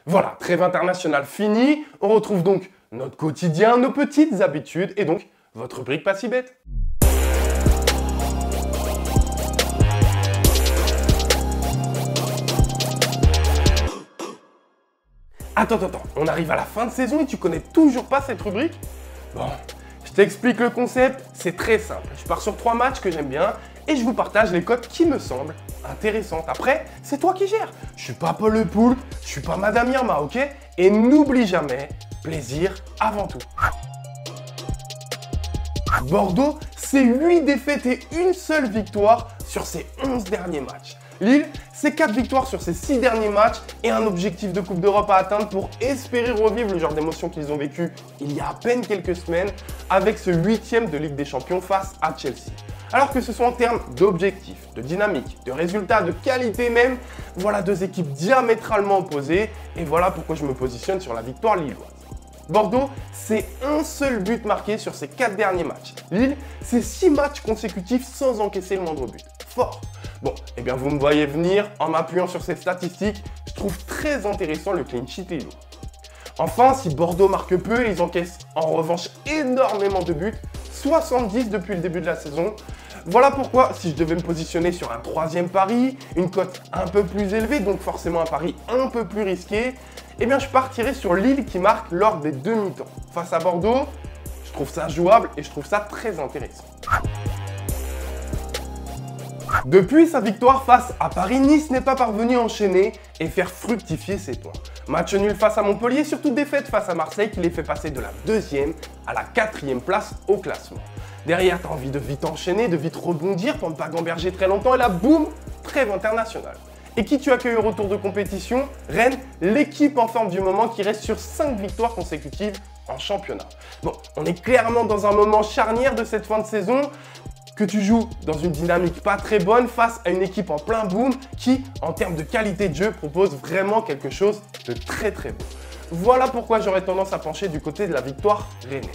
Voilà, trêve internationale finie, on retrouve donc notre quotidien, nos petites habitudes et donc votre rubrique pas si bête. Attends, on arrive à la fin de saison et tu connais toujours pas cette rubrique? Bon, je t'explique le concept, c'est très simple. Je pars sur 3 matchs que j'aime bien et je vous partage les cotes qui me semblent intéressantes. Après, c'est toi qui gères. Je suis pas Paul Le Poulpe, je suis pas Madame Irma, ok? Et n'oublie jamais, plaisir avant tout. Bordeaux, c'est 8 défaites et une seule victoire sur ses 11 derniers matchs. Lille, c'est 4 victoires sur ses 6 derniers matchs et un objectif de Coupe d'Europe à atteindre pour espérer revivre le genre d'émotion qu'ils ont vécu il y a à peine quelques semaines avec ce 8e de Ligue des Champions face à Chelsea. Alors que ce soit en termes d'objectifs, de dynamique, de résultats, de qualité même, voilà 2 équipes diamétralement opposées et voilà pourquoi je me positionne sur la victoire lilloise. Bordeaux, c'est un seul but marqué sur ses 4 derniers matchs. Lille, c'est 6 matchs consécutifs sans encaisser le moindre but. Fort. Bon, eh bien vous me voyez venir en m'appuyant sur ces statistiques, je trouve très intéressant le clean sheet lillois. Enfin, si Bordeaux marque peu, ils encaissent en revanche énormément de buts, 70 depuis le début de la saison. Voilà pourquoi, si je devais me positionner sur un 3e pari, une cote un peu plus élevée, donc forcément un pari un peu plus risqué, eh bien je partirais sur Lille qui marque lors des demi-temps. Face à Bordeaux, je trouve ça jouable et je trouve ça très intéressant. Depuis sa victoire face à Paris, Nice n'est pas parvenu à enchaîner et faire fructifier ses points. Match nul face à Montpellier, surtout défaite face à Marseille qui les fait passer de la 2e à la 4e place au classement. Derrière, tu as envie de vite enchaîner, de vite rebondir pour ne pas gamberger très longtemps et là, boum, trêve internationale. Et qui tu accueilles au retour de compétition? Rennes, l'équipe en forme du moment qui reste sur 5 victoires consécutives en championnat. Bon, on est clairement dans un moment charnière de cette fin de saison, que tu joues dans une dynamique pas très bonne face à une équipe en plein boom qui, en termes de qualité de jeu, propose vraiment quelque chose de très beau. Voilà pourquoi j'aurais tendance à pencher du côté de la victoire rennaise.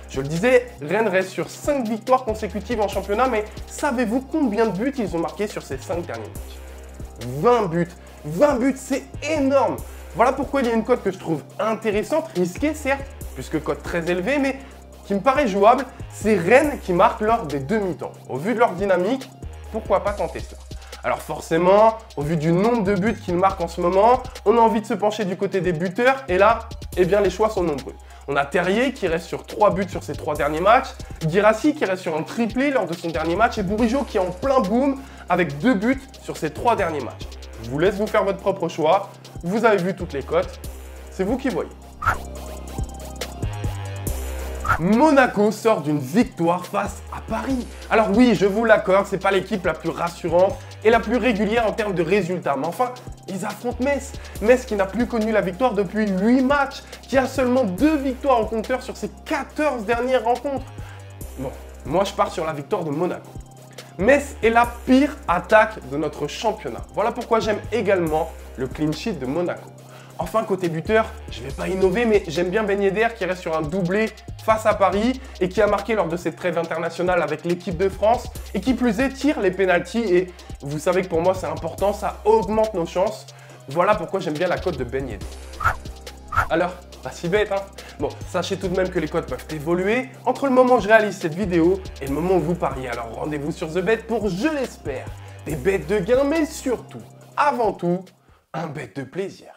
Je le disais, Rennes reste sur 5 victoires consécutives en championnat, mais savez-vous combien de buts ils ont marqué sur ces 5 derniers matchs? 20 buts. 20 buts, c'est énorme. Voilà pourquoi il y a une cote que je trouve intéressante, risquée certes, puisque cote très élevée, mais qui me paraît jouable, c'est Rennes qui marque lors des demi-temps. Au vu de leur dynamique, pourquoi pas tenter cela? Alors forcément, au vu du nombre de buts qu'ils marquent en ce moment, on a envie de se pencher du côté des buteurs et là, eh bien les choix sont nombreux. On a Terrier qui reste sur 3 buts sur ses 3 derniers matchs, Guirassy qui reste sur un triplé lors de son dernier match et Bourigeaud qui est en plein boom avec 2 buts sur ses 3 derniers matchs. Je vous laisse vous faire votre propre choix, vous avez vu toutes les cotes, c'est vous qui voyez. Monaco sort d'une victoire face à Paris. Alors oui, je vous l'accorde, c'est pas l'équipe la plus rassurante et la plus régulière en termes de résultats. Mais enfin, ils affrontent Metz. Metz qui n'a plus connu la victoire depuis 8 matchs, qui a seulement 2 victoires en compteur sur ses 14 dernières rencontres. Bon, moi je pars sur la victoire de Monaco. Metz est la pire attaque de notre championnat. Voilà pourquoi j'aime également le clean sheet de Monaco. Enfin, côté buteur, je ne vais pas innover, mais j'aime bien Ben Yedder qui reste sur un doublé face à Paris et qui a marqué lors de cette trêve internationale avec l'équipe de France et qui plus est tire les pénaltys et vous savez que pour moi c'est important, ça augmente nos chances. Voilà pourquoi j'aime bien la cote de Ben Yedder. Alors, pas si bête hein. Bon, sachez tout de même que les cotes peuvent évoluer entre le moment où je réalise cette vidéo et le moment où vous pariez. Alors rendez-vous sur The Bet pour, je l'espère, des bêtes de gain, mais surtout, avant tout, un bet de plaisir.